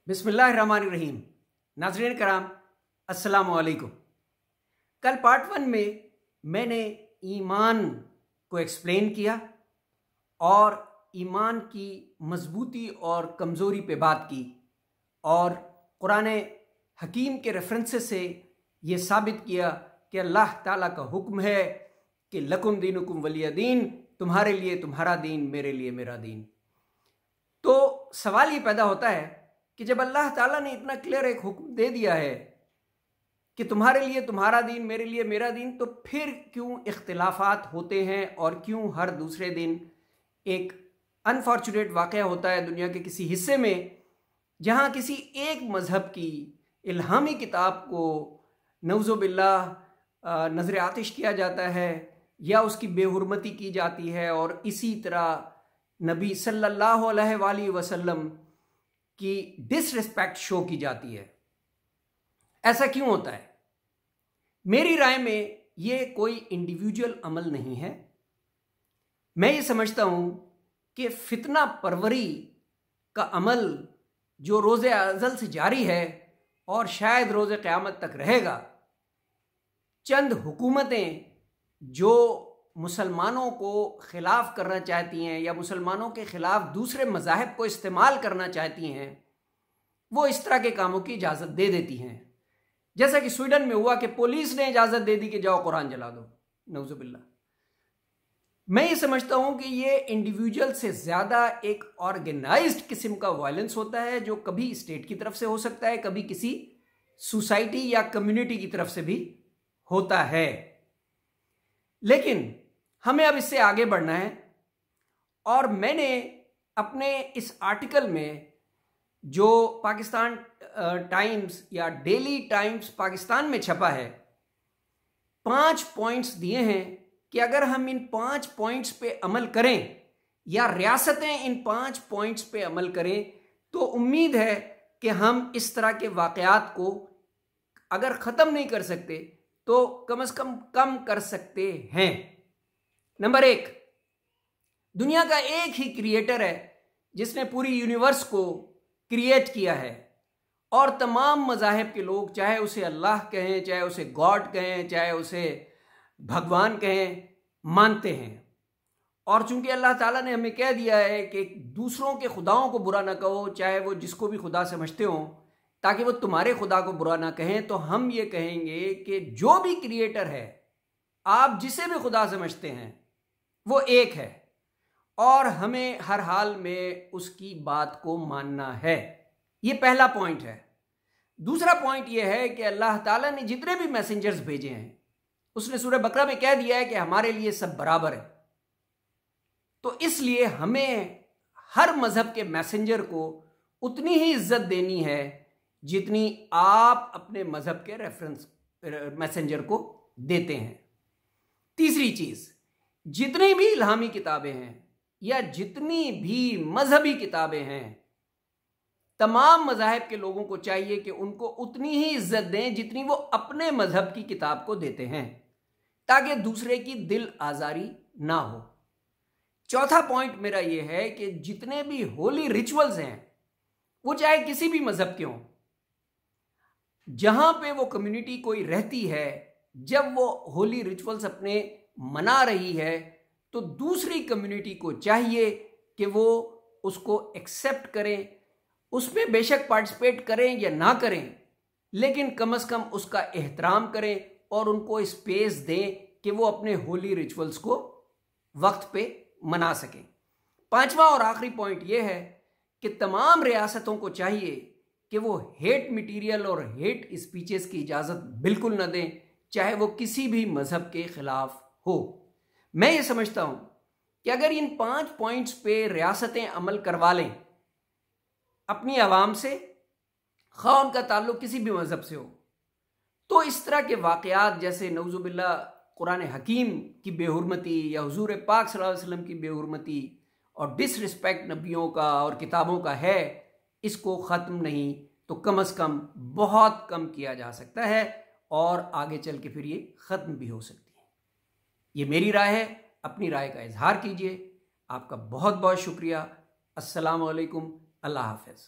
बिस्मिल्लाहिर्रहमानिर्रहीम। नाज़रीन कराम, अस्सलाम वालेकुम। कल पार्ट 1 में मैंने ईमान को एक्सप्लेन किया और ईमान की मजबूती और कमज़ोरी पे बात की और कुरान हकीम के रेफरेंसेस से ये साबित किया कि अल्लाह ताला का हुक्म है कि लकुम दीनुकुम वलिय दीन, तुम्हारे लिए तुम्हारा दीन, मेरे लिए मेरा दीन। तो सवाल ये पैदा होता है कि जब अल्लाह ताला ने इतना क्लियर एक हुक्म दे दिया है कि तुम्हारे लिए तुम्हारा दीन, मेरे लिए मेरा दीन, तो फिर क्यों इख्तिलाफात होते हैं और क्यों हर दूसरे दिन एक अनफॉर्चुनेट वाक़या होता है दुनिया के किसी हिस्से में जहाँ किसी एक मज़हब की इल्हामी किताब को नऊज़ुबिल्लाह नज़र आतिश किया जाता है या उसकी बेहुरमती की जाती है और इसी तरह नबी सल्लल्लाहु अलैहि वसल्लम की डिसरिस्पेक्ट शो की जाती है। ऐसा क्यों होता है? मेरी राय में यह कोई इंडिविजुअल अमल नहीं है। मैं ये समझता हूं कि फितना परवरी का अमल जो रोज़े अज़ल से जारी है और शायद रोज़े क़यामत तक रहेगा, चंद हुकूमतें जो मुसलमानों को खिलाफ करना चाहती हैं या मुसलमानों के खिलाफ दूसरे मज़ाहिब को इस्तेमाल करना चाहती हैं, वो इस तरह के कामों की इजाज़त दे देती हैं। जैसा कि स्वीडन में हुआ कि पुलिस ने इजाज़त दे दी कि जाओ कुरान जला दो, नऊज़ुबिल्लाह। मैं ये समझता हूं कि ये इंडिविजुअल से ज़्यादा एक ऑर्गेनाइज्ड किस्म का वायलेंस होता है जो कभी स्टेट की तरफ से हो सकता है, कभी किसी सोसाइटी या कम्युनिटी की तरफ से भी होता है। लेकिन हमें अब इससे आगे बढ़ना है और मैंने अपने इस आर्टिकल में जो पाकिस्तान टाइम्स या डेली टाइम्स पाकिस्तान में छपा है, 5 पॉइंट्स दिए हैं कि अगर हम इन 5 पॉइंट्स पे अमल करें या रियासतें इन 5 पॉइंट्स पे अमल करें तो उम्मीद है कि हम इस तरह के वाक़यात को अगर ख़त्म नहीं कर सकते तो कम से कम कर सकते हैं। नंबर 1, दुनिया का एक ही क्रिएटर है जिसने पूरी यूनिवर्स को क्रिएट किया है और तमाम मज़ाहिब के लोग, चाहे उसे अल्लाह कहें, चाहे उसे गॉड कहें, चाहे उसे भगवान कहें, मानते हैं। और चूंकि अल्लाह ताला ने हमें कह दिया है कि दूसरों के खुदाओं को बुरा ना कहो, चाहे वो जिसको भी खुदा समझते हो, ताकि वो तुम्हारे खुदा को बुरा ना कहें, तो हम ये कहेंगे कि जो भी क्रिएटर है, आप जिसे भी खुदा समझते हैं, वो एक है और हमें हर हाल में उसकी बात को मानना है। ये पहला पॉइंट है। दूसरा पॉइंट ये है कि अल्लाह ताला ने जितने भी मैसेंजर्स भेजे हैं, उसने सूरह बकरा में कह दिया है कि हमारे लिए सब बराबर है। तो इसलिए हमें हर मजहब के मैसेंजर को उतनी ही इज्जत देनी है जितनी आप अपने मजहब के रेफरेंस मैसेंजर को देते हैं। तीसरी चीज, जितनी भी इल्हामी किताबें हैं या जितनी भी मजहबी किताबें हैं, तमाम मज़ाहिब के लोगों को चाहिए कि उनको उतनी ही इज्जत दें जितनी वो अपने मजहब की किताब को देते हैं, ताकि दूसरे की दिल आजारी ना हो। चौथा पॉइंट मेरा यह है कि जितने भी होली रिचुअल्स हैं, वो चाहे किसी भी मजहब के हों, जहां पे वो कम्युनिटी कोई रहती है, जब वो होली रिचुअल्स अपने मना रही है, तो दूसरी कम्युनिटी को चाहिए कि वो उसको एक्सेप्ट करें, उसमें बेशक पार्टिसिपेट करें या ना करें, लेकिन कम से कम उसका एहतराम करें और उनको स्पेस दें कि वो अपने होली रिचुअल्स को वक्त पे मना सकें। पांचवा और आखिरी पॉइंट यह है कि तमाम रियासतों को चाहिए कि वो हेट मटीरियल और हेट स्पीचेस की इजाज़त बिल्कुल न दें, चाहे वो किसी भी मज़हब के ख़िलाफ़ हो। मैं ये समझता हूँ कि अगर इन 5 पॉइंट्स पे रियासतें अमल करवा लें अपनी आवाम से, खा उनका ताल्लुक किसी भी मज़हब से हो, तो इस तरह के वाक़यात जैसे नऊज़ुबिल्लाह कुरान हकीम की बेहुरमती या हुज़ूर पाक सल्लल्लाहु अलैहि वसल्लम की बेहुरमती और डिसरिस्पेक्ट नबियों का और किताबों का है, इसको ख़त्म नहीं तो कम से कम बहुत कम किया जा सकता है और आगे चल के फिर ये ख़त्म भी हो सकती है। ये मेरी राय है, अपनी राय का इजहार कीजिए। आपका बहुत बहुत शुक्रिया। अस्सलामु अलैकुम। अल्लाह हाफ़िज़।